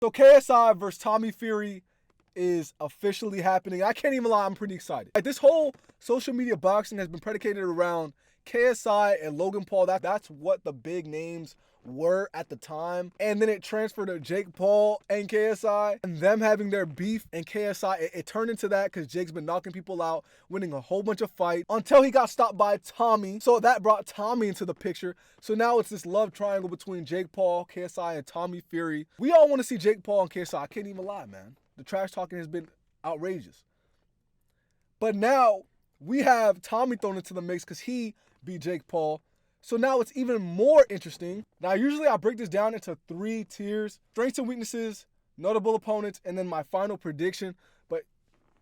So KSI versus Tommy Fury is officially happening. I can't even lie, I'm pretty excited. Like, this whole social media boxing has been predicated around KSI and Logan Paul. That's what the big names were at the time. And then it transferred to Jake Paul and KSI and them having their beef, and KSI, it turned into that because Jake's been knocking people out, winning a whole bunch of fights until he got stopped by Tommy. So that brought Tommy into the picture. So now it's this love triangle between Jake Paul, KSI, and Tommy Fury. We all want to see Jake Paul and KSI. I can't even lie, man. The trash talking has been outrageous. But now we have Tommy thrown into the mix because he beat Jake Paul. So now it's even more interesting. Now, usually I break this down into 3 tiers: strengths and weaknesses, notable opponents, and then my final prediction. But,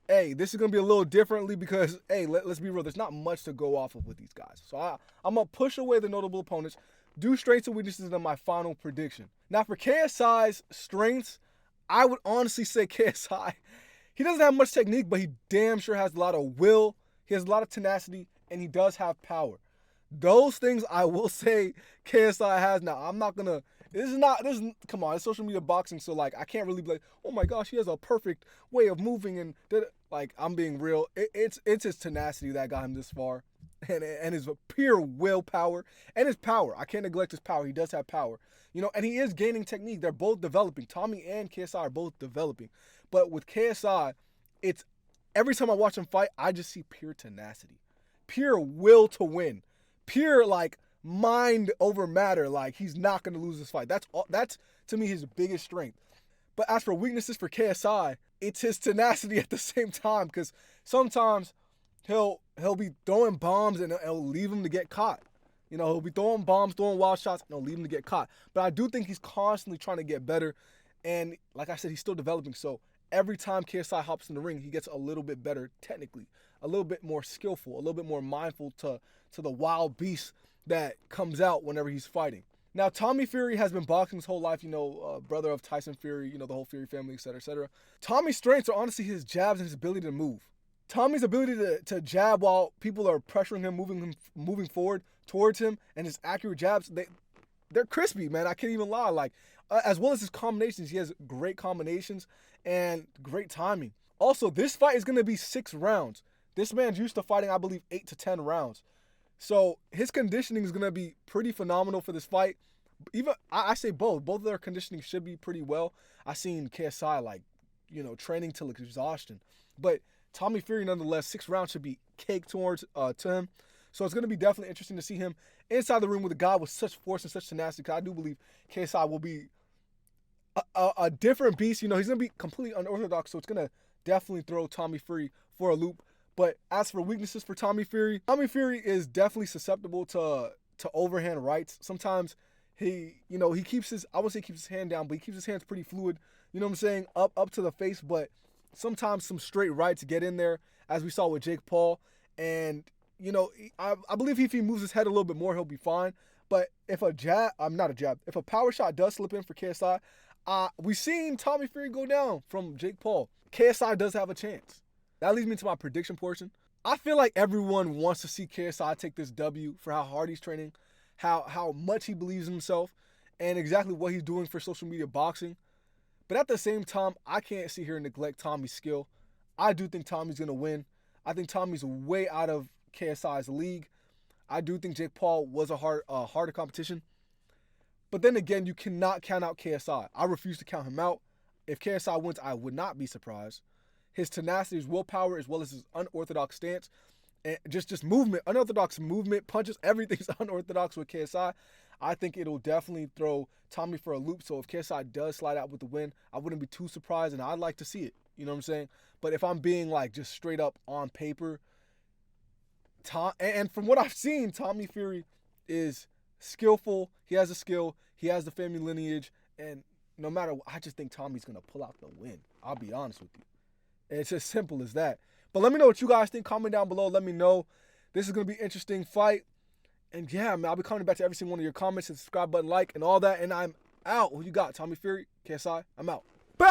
hey, this is going to be a little differently because, hey, let's be real. There's not much to go off of with these guys. So I'm going to push away the notable opponents, do strengths and weaknesses, and then my final prediction. Now, for KSI's strengths, I would honestly say KSI, he doesn't have much technique, but he damn sure has a lot of will. He has a lot of tenacity, and he does have power. Those things I will say KSI has. Now, I'm not gonna. Come on, it's social media boxing, so like I can't really be like, oh my gosh, he has a perfect way of moving, and like, I'm being real. It's his tenacity that got him this far, and his pure willpower and his power. I can't neglect his power. He does have power, and he is gaining technique. They're both developing. Tommy and KSI are both developing, but with KSI, it's every time I watch him fight, I just see pure tenacity, pure will to win. Pure, like, mind over matter. Like, he's not going to lose this fight. That's to me his biggest strength. But as for weaknesses for KSI, it's his tenacity at the same time, because sometimes he'll be throwing bombs and it'll leave him to get caught. He'll be throwing bombs, throwing wild shots, and it'll leave him to get caught. But I do think he's constantly trying to get better. And like I said, he's still developing. So every time KSI hops in the ring, he gets a little bit better technically, a little bit more skillful, a little bit more mindful to the wild beast that comes out whenever he's fighting. Now, Tommy Fury has been boxing his whole life, brother of Tyson Fury, the whole Fury family, etc., etc. Tommy's strengths are honestly his jabs and his ability to move. Tommy's ability to jab while people are pressuring him, moving forward towards him, and his accurate jabs, they're crispy, man. I can't even lie. Like, as well as his combinations, he has great combinations and great timing. Also, this fight is going to be 6 rounds. This man's used to fighting, I believe, 8 to 10 rounds. So his conditioning is going to be pretty phenomenal for this fight. Even I say both of their conditioning should be pretty well. I seen KSI training till exhaustion, but Tommy Fury, nonetheless, 6 rounds should be cake towards to him. So it's going to be definitely interesting to see him inside the ring with a guy with such force and such tenacity. Because I do believe KSI will be a different beast. He's going to be completely unorthodox. So it's going to definitely throw Tommy Fury for a loop. But as for weaknesses for Tommy Fury is definitely susceptible to overhand rights. Sometimes he keeps his, I wouldn't say keeps his hand down, but he keeps his hands pretty fluid. You know what I'm saying? Up to the face, but sometimes some straight rights get in there, as we saw with Jake Paul. And, I believe if he moves his head a little bit more, he'll be fine. But if if a power shot does slip in for KSI, we've seen Tommy Fury go down from Jake Paul. KSI does have a chance. That leads me to my prediction portion. I feel like everyone wants to see KSI take this W for how hard he's training, how much he believes in himself, and exactly what he's doing for social media boxing. But at the same time, I can't sit here and neglect Tommy's skill. I do think Tommy's going to win. I think Tommy's way out of KSI's league. I do think Jake Paul was a harder competition. But then again, you cannot count out KSI. I refuse to count him out. If KSI wins, I would not be surprised. His tenacity, his willpower, as well as his unorthodox stance, and just movement, unorthodox movement, punches, everything's unorthodox with KSI. I think it'll definitely throw Tommy for a loop. So if KSI does slide out with the win, I wouldn't be too surprised, and I'd like to see it. You know what I'm saying? But if I'm being like just straight up on paper, and from what I've seen, Tommy Fury is skillful. He has a skill. He has the family lineage, and no matter what, I just think Tommy's gonna pull out the win. I'll be honest with you. It's as simple as that. But let me know what you guys think. Comment down below. Let me know. This is going to be an interesting fight. And yeah, man, I'll be coming back to every single one of your comments and subscribe button, like, and all that. And I'm out. Who you got? Tommy Fury? KSI? I'm out.